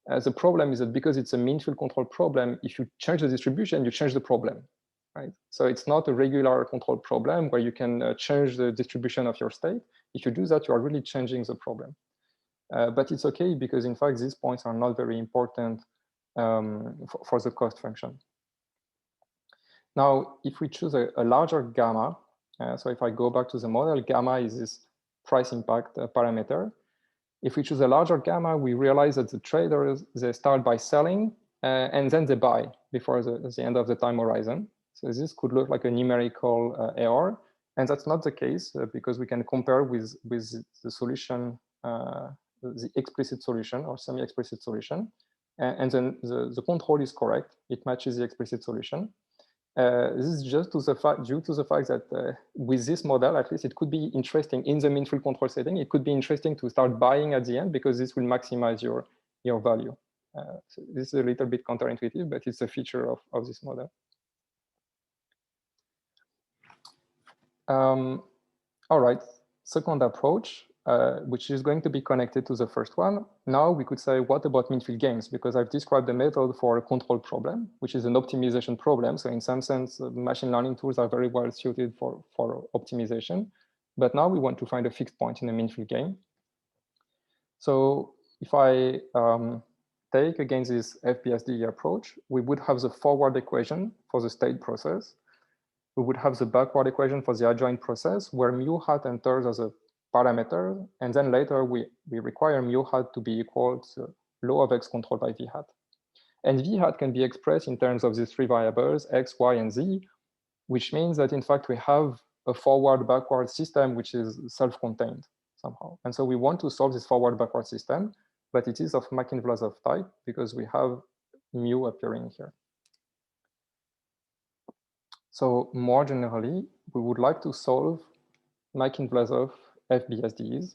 The problem is that because it's a mean field control problem, if you change the distribution, you change the problem, right? So it's not a regular control problem where you can change the distribution of your state. If you do that, you are really changing the problem. But it's okay because in fact, these points are not very important for the cost function. Now, if we choose a larger gamma, so if I go back to the model, gamma is this price impact parameter. If we choose a larger gamma, we realize that the traders, they start by selling and then they buy before the end of the time horizon. So this could look like a numerical error. And that's not the case because we can compare with the solution, the explicit solution or semi-explicit solution. And then the control is correct. It matches the explicit solution. This is just due to the fact that with this model, at least it could be interesting in the mean field control setting. It could be interesting to start buying at the end because this will maximize your value. So this is a little bit counterintuitive, but it's a feature of this model. All right, second approach, which is going to be connected to the first one. Now we could say, what about mean field gains? Because I've described the method for a control problem, which is an optimization problem. So in some sense, machine learning tools are very well suited for optimization. But now we want to find a fixed point in a mean field gain. So if I take again this FBSD approach, we would have the forward equation for the state process. We would have the backward equation for the adjoint process where mu hat enters as a parameter. And then later we require mu hat to be equal to law of x controlled by v hat. And v hat can be expressed in terms of these three variables, x, y, and z, which means that in fact we have a forward-backward system which is self-contained somehow. And so we want to solve this forward-backward system, but it is of Makin-Vlasov type because we have mu appearing here. So more generally, we would like to solve Makin-Vlasov FBSDs,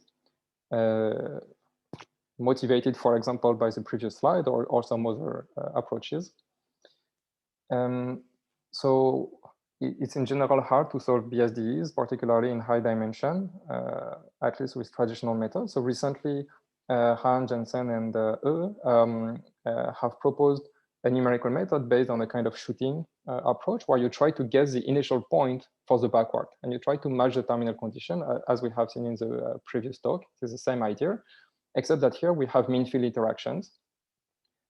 motivated, for example, by the previous slide or some other approaches. So it's in general hard to solve BSDs, particularly in high dimension, at least with traditional methods. So recently, Han, Jensen, and have proposed a numerical method based on a kind of shooting approach, where you try to guess the initial point for the backward, and you try to match the terminal condition, as we have seen in the previous talk. It's the same idea, except that here we have mean-field interactions.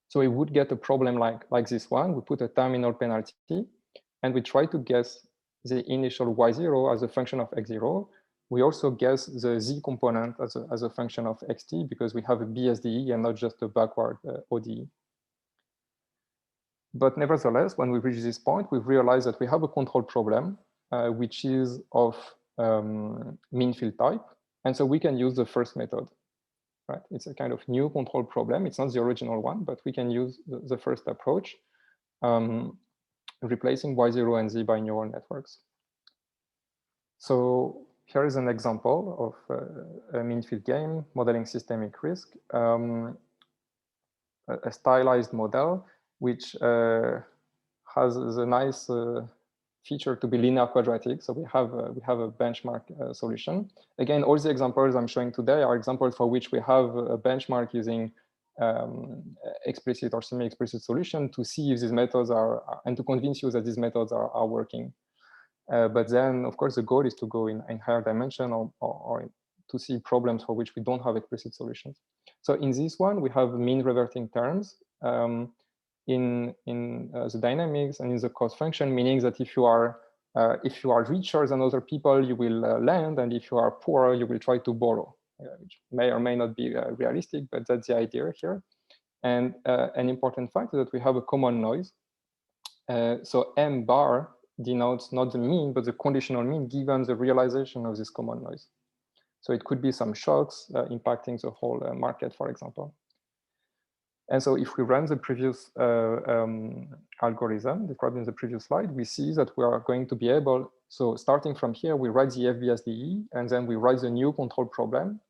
So we would get a problem like this one. We put a terminal penalty, and we try to guess the initial y0 as a function of x0. We also guess the z component as a function of xt, because we have a BSDE and not just a backward ODE. But nevertheless, when we reach this point, we've realized that we have a control problem, which is of mean field type. And so we can use the first method, right? It's a kind of new control problem. It's not the original one, but we can use the first approach, replacing y0 and z by neural networks. So here is an example of a mean field game modeling systemic risk, a stylized model, which has a nice feature to be linear quadratic. So we have a benchmark solution. Again, all the examples I'm showing today are examples for which we have a benchmark using explicit or semi-explicit solution to see if these methods are, and to convince you that these methods are working. But then, of course, the goal is to go in higher dimension or to see problems for which we don't have explicit solutions. So in this one, we have mean reverting terms in the dynamics and in the cost function, meaning that if you are richer than other people, you will lend, and if you are poorer, you will try to borrow, which may or may not be realistic, but that's the idea here. And an important fact is that we have a common noise. So M bar denotes not the mean, but the conditional mean given the realization of this common noise. So it could be some shocks impacting the whole market, for example. And so if we run the previous algorithm described in the previous slide, we see that we are going to be able, so starting from here, we write the FBSDE, and then we write the new control problem,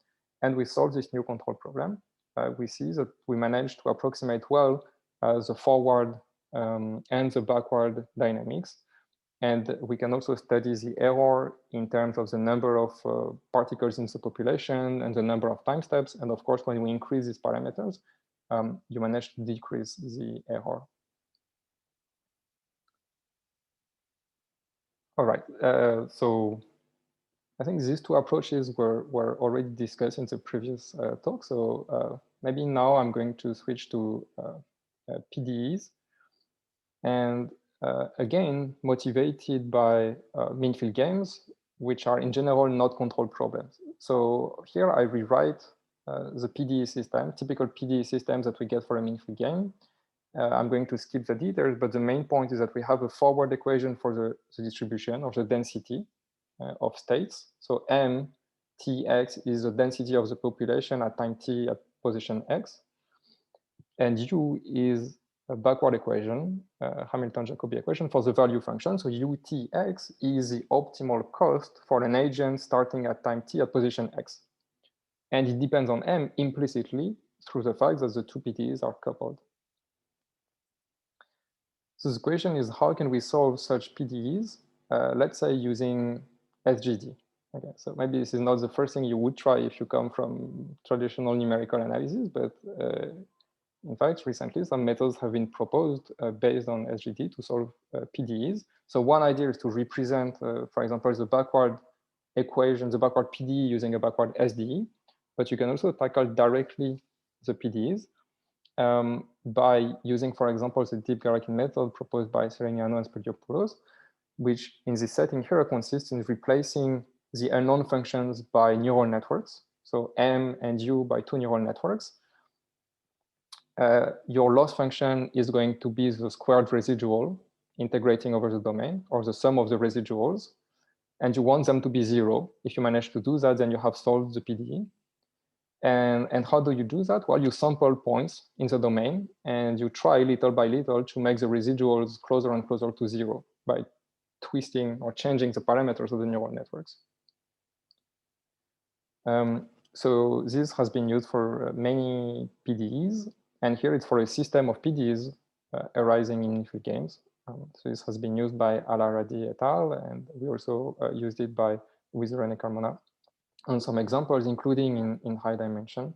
and we solve this new control problem. We see that we managed to approximate well the forward and the backward dynamics. And we can also study the error in terms of the number of particles in the population and the number of time steps. And of course, when we increase these parameters, you manage to decrease the error. All right, so I think these two approaches were already discussed in the previous talk. So maybe now I'm going to switch to PDEs. And again, motivated by mean field games, which are in general not control problems. So here I rewrite the PDE system, typical PDE systems that we get for a mean field game. I'm going to skip the details, but the main point is that we have a forward equation for the distribution or the density of states. So M Tx is the density of the population at time t at position x. And U is a backward equation, Hamilton-Jacobi equation for the value function. So UTx is the optimal cost for an agent starting at time t at position x. And it depends on M implicitly through the fact that the two PDEs are coupled. So the question is, how can we solve such PDEs, let's say using SGD? Okay, so maybe this is not the first thing you would try if you come from traditional numerical analysis, but in fact, recently some methods have been proposed based on SGD to solve PDEs. So one idea is to represent, for example, the backward equation, the backward PDE using a backward SDE, but you can also tackle directly the PDEs. By using, for example, the deep hierarchy method proposed by Sereniano and Spiliopoulos, which in this setting here consists in replacing the unknown functions by neural networks. So M and U by two neural networks. Your loss function is going to be the squared residual integrating over the domain, or the sum of the residuals. And you want them to be 0. If you manage to do that, then you have solved the PDE. And how do you do that? Well, you sample points in the domain and you try little by little to make the residuals closer and closer to 0 by twisting or changing the parameters of the neural networks. So this has been used for many PDEs, and here it's for a system of PDEs arising in infill games. So this has been used by Al-Aradi et al, and we also used it with René Carmona on some examples, including in high dimension.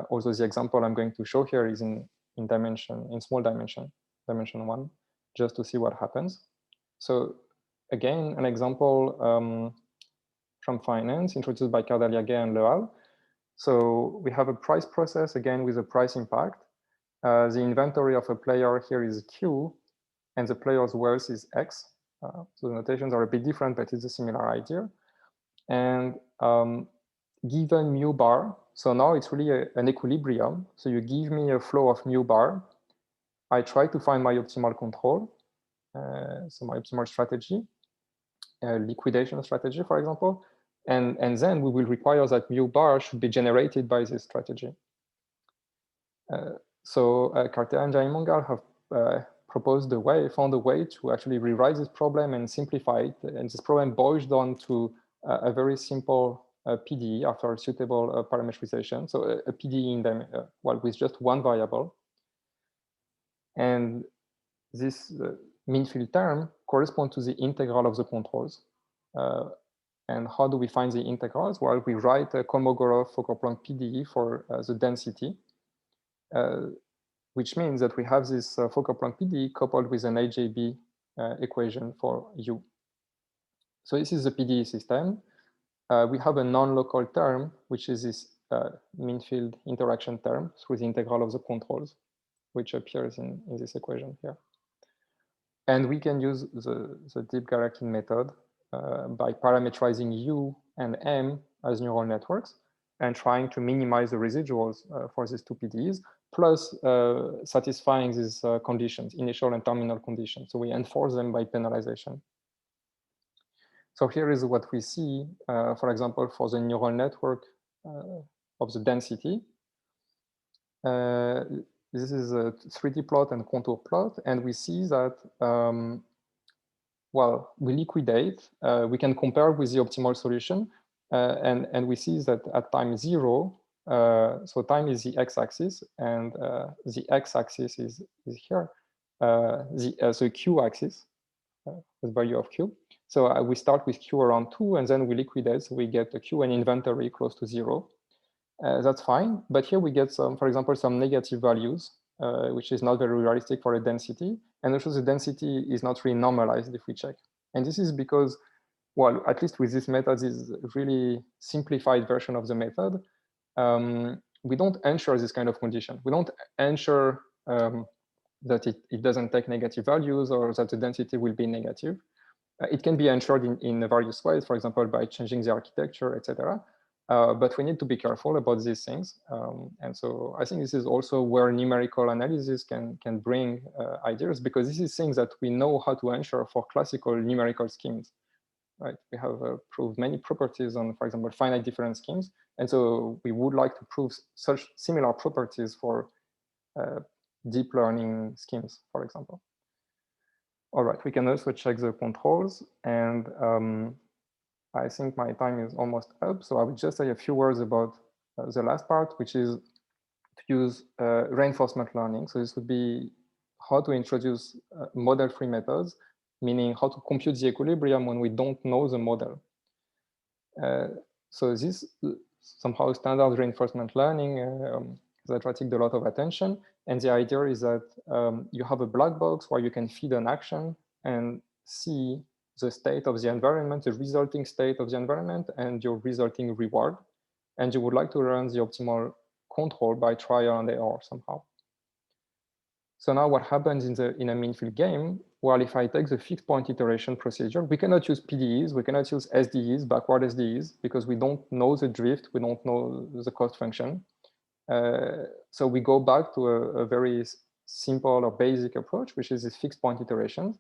Also, the example I'm going to show here is in small dimension, dimension 1, just to see what happens. So again, an example from finance introduced by Cardaliaguet and Lehal. So we have a price process, again, with a price impact. The inventory of a player here is Q, and the player's wealth is X. So the notations are a bit different, but it's a similar idea. And given mu bar, so now it's really an equilibrium. So you give me a flow of mu bar. I try to find my optimal control, so my optimal strategy, liquidation strategy, for example. And then we will require that mu bar should be generated by this strategy. So Carter and Jaimongal have found a way to actually rewrite this problem and simplify it. And this problem boils down to a very simple PDE after a suitable parametrization. So a PDE in them, with just one variable. And this mean field term corresponds to the integral of the controls. And how do we find the integrals? Well, we write a Kolmogorov-Fokker-Planck PDE for the density, which means that we have this Fokker-Planck PDE coupled with an AJB equation for U. So this is the PDE system. We have a non-local term, which is this mean field interaction term through the integral of the controls, which appears in this equation here. And we can use the deep Galerkin method by parametrizing U and M as neural networks and trying to minimize the residuals for these two PDEs, plus satisfying these conditions, initial and terminal conditions. So we enforce them by penalization. So here is what we see, for example, for the neural network of the density. This is a 3D plot and contour plot, and we see that, we liquidate, we can compare with the optimal solution, and we see that at time 0, so time is the x-axis, and the x-axis is here, the q-axis, the value of q. So we start with q around 2, and then we liquidate, so we get a q and inventory close to 0. That's fine, but here we get some, for example, some negative values, which is not very realistic for a density, and also the density is not really normalized if we check. And this is because, well, at least with this method, this is a really simplified version of the method. We don't ensure this kind of condition. We don't ensure that it doesn't take negative values or that the density will be negative. It can be ensured in various ways, for example, by changing the architecture, etc. But we need to be careful about these things. And so I think this is also where numerical analysis can bring ideas, because this is things that we know how to ensure for classical numerical schemes. Right? We have proved many properties on, for example, finite difference schemes. And so we would like to prove such similar properties for deep learning schemes, for example. All right, we can also check the controls, and I think my time is almost up. So I will just say a few words about the last part, which is to use reinforcement learning. So this would be how to introduce model-free methods, meaning how to compute the equilibrium when we don't know the model. So this somehow standard reinforcement learning that attracted a lot of attention. And the idea is that you have a black box where you can feed an action and see the state of the environment, the resulting state of the environment, and your resulting reward. And you would like to learn the optimal control by trial and error somehow. So now what happens in a mean field game? Well, if I take the fixed point iteration procedure, we cannot use PDEs, we cannot use SDEs, backward SDEs, because we don't know the drift, we don't know the cost function. So we go back to a very simple or basic approach, which is this fixed point iteration.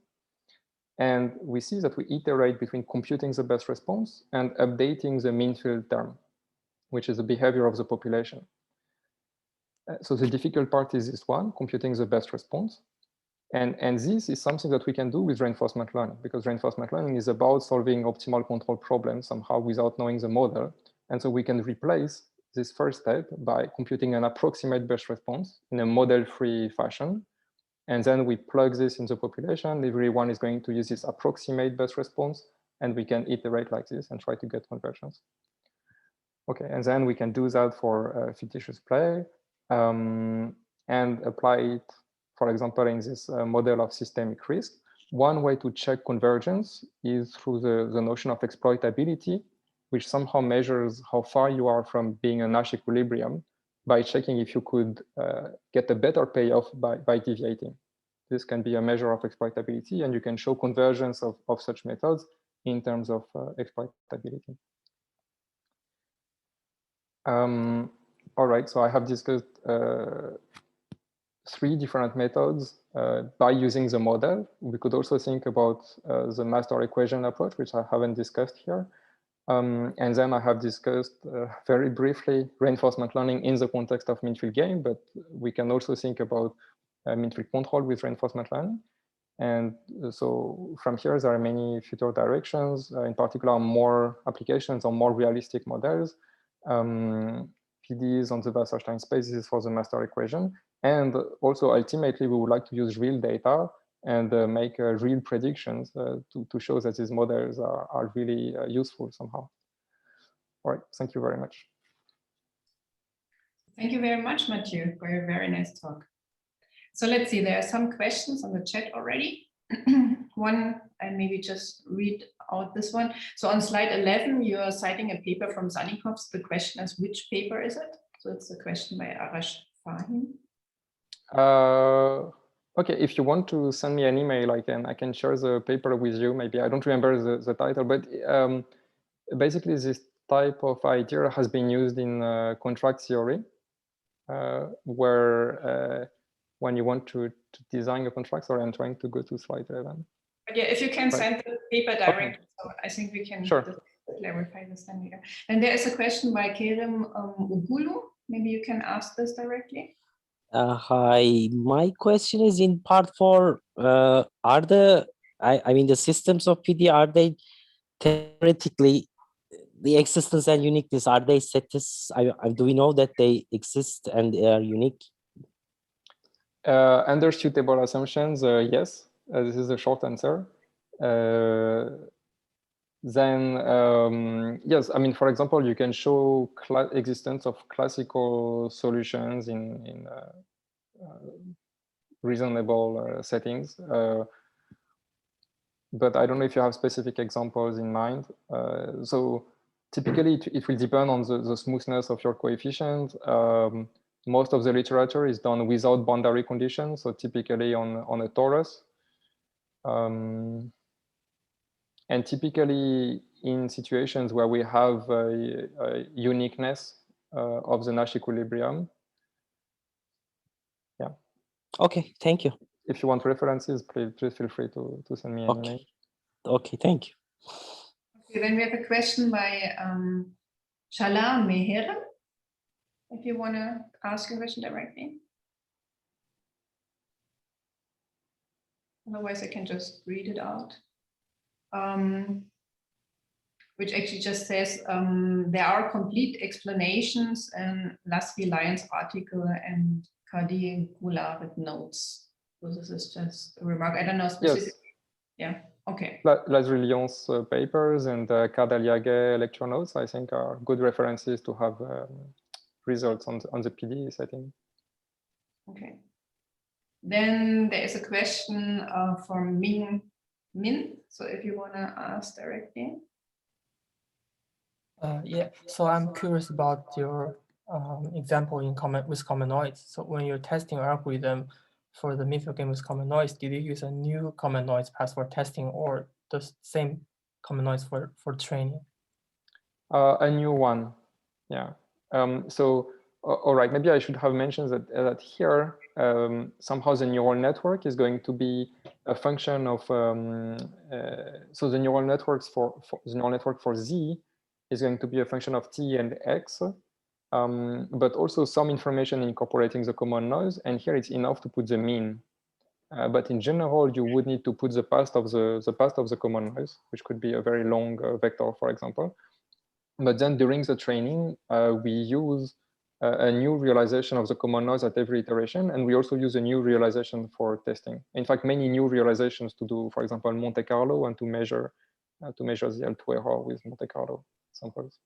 And we see that we iterate between computing the best response and updating the mean field term, which is the behavior of the population. So the difficult part is this one, computing the best response. And this is something that we can do with reinforcement learning, because reinforcement learning is about solving optimal control problems somehow without knowing the model. And so we can replace this first step by computing an approximate best response in a model-free fashion. And then we plug this in the population. Everyone is going to use this approximate best response, and we can iterate like this and try to get convergence. Okay, and then we can do that for fictitious play and apply it, for example, in this model of systemic risk. One way to check convergence is through the notion of exploitability, which somehow measures how far you are from being a Nash equilibrium by checking if you could get a better payoff by deviating. This can be a measure of exploitability, and you can show convergence of such methods in terms of exploitability. All right, so I have discussed 3 different methods by using the model. We could also think about the master equation approach, which I haven't discussed here. And then I have discussed very briefly reinforcement learning in the context of mean-field game, but we can also think about mean-field control with reinforcement learning. And so from here, there are many future directions, in particular, more applications on more realistic models. PDs on the Wasserstein spaces for the master equation. And also, ultimately, we would like to use real data and make real predictions to show that these models are really useful somehow. All right, thank you very much. Thank you very much, Mathieu, for your very nice talk. So let's see, there are some questions on the chat already. One, I maybe just read out this one. So on slide 11, you are citing a paper from Sannikovs. The question is, which paper is it? So it's a question by Arash Fahim. Okay, if you want to send me an email, I can share the paper with you. Maybe I don't remember the title, but basically this type of idea has been used in contract theory, where when you want to design a contract, sorry, I'm trying to go to slide 11. But yeah, if you can send the paper directly, okay. So I think we can clarify this then later. And there is a question by Kerem Ugulu. Maybe you can ask this directly. Hi, my question is in part 4. Are the the systems of PD, are they theoretically the existence and uniqueness, are they do we know that they exist and they are unique? Under suitable assumptions, yes. This is a short answer. Then, yes, for example, you can show existence of classical solutions in reasonable settings. But I don't know if you have specific examples in mind. So typically, it will depend on the smoothness of your coefficient. Most of the literature is done without boundary conditions, so typically on a torus. And typically in situations where we have a uniqueness of the Nash equilibrium. Yeah. Okay, thank you. If you want references, please feel free to send me an email. Okay, thank you. Okay, then we have a question by Shala Meher. If you want to ask a question directly. Otherwise, I can just read it out. Which actually just says there are complete explanations in Lasky-Lyons article and Cardi Goulart with notes. So this is just a remark. I don't know specifically. Yes. Yeah. Okay. Lasky-Lyons papers and Cardaliage lecture notes, I think, are good references to have results on the PD setting. Okay. Then there is a question from Min. So if you want to ask directly. Yeah, so I'm curious about your example with common noise. So when you're testing your algorithm for the mean-field game with common noise, did you use a new common noise path for testing or the same common noise for training? A new one, yeah. So, all right, maybe I should have mentioned that here, somehow the neural network is going to be a function of, so the neural network for Z is going to be a function of t and x, but also some information incorporating the common noise. And here it's enough to put the mean. But in general, you would need to put the past of the common noise, which could be a very long vector, for example. But then during the training, we use a new realization of the common noise at every iteration, and we also use a new realization for testing. In fact, many new realizations to do, for example, Monte Carlo, and to measure the L2 error with Monte Carlo samples.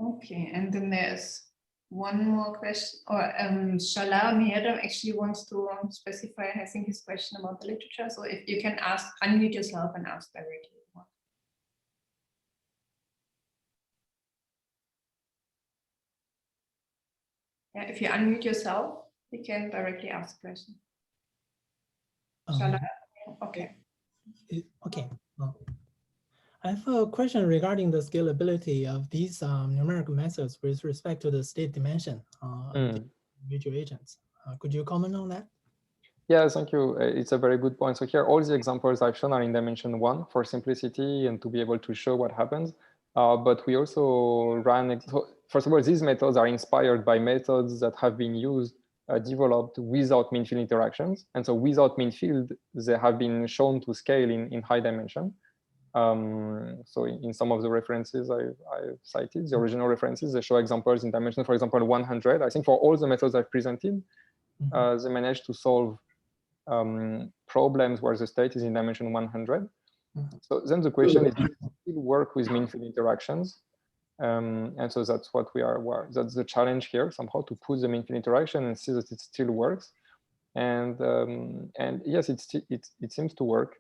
Okay, and then there's one more question, or Shala Mehram actually wants to specify, I think, his question about the literature. So if you can unmute yourself and ask directly. Yeah, if you unmute yourself, you can directly ask a question. Shala? Okay. Okay. I have a question regarding the scalability of these numerical methods with respect to the state dimension of the individual agents. Could you comment on that? Yeah, thank you. It's a very good point. So here, all the examples I've shown are in dimension 1 for simplicity and to be able to show what happens. But we also ran, so first of all, these methods are inspired by methods that have been used, developed without mean field interactions. And so without mean field, they have been shown to scale in high dimension. So in some of the references I cited, the original references, they show examples in dimension, for example, 100. I think for all the methods I've presented, they managed to solve problems where the state is in dimension 100. So then the question is, does it still work with mean field interactions? And so that's what that's the challenge here, somehow to put the mean field interaction and see that it still works. And yes, it seems to work.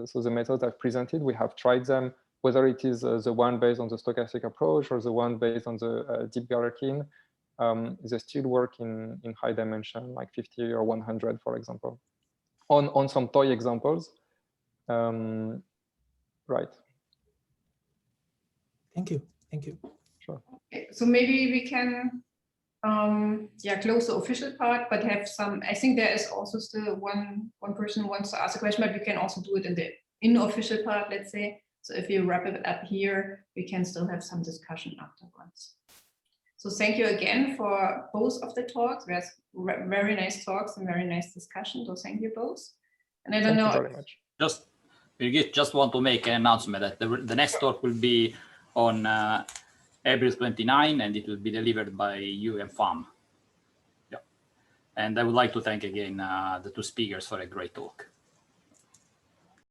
So the methods I've presented, we have tried them, whether it is the one based on the stochastic approach or the one based on the deep Galerkin, they still work in high dimension, like 50 or 100, for example, on some toy examples. Right. Thank you. Thank you. Sure. Okay, so maybe we can close the official part, but have some, I think there is also still one person who wants to ask a question, but we can also do it in the unofficial part, let's say. So if you wrap it up here, we can still have some discussion afterwards. So thank you again for both of the talks. We had very nice talks and very nice discussion. So thank you both. And I don't know. Thank you very much. Just want to make an announcement that the next talk will be on April 29, and it will be delivered by you and FAM. Yeah. And I would like to thank again the two speakers for a great talk.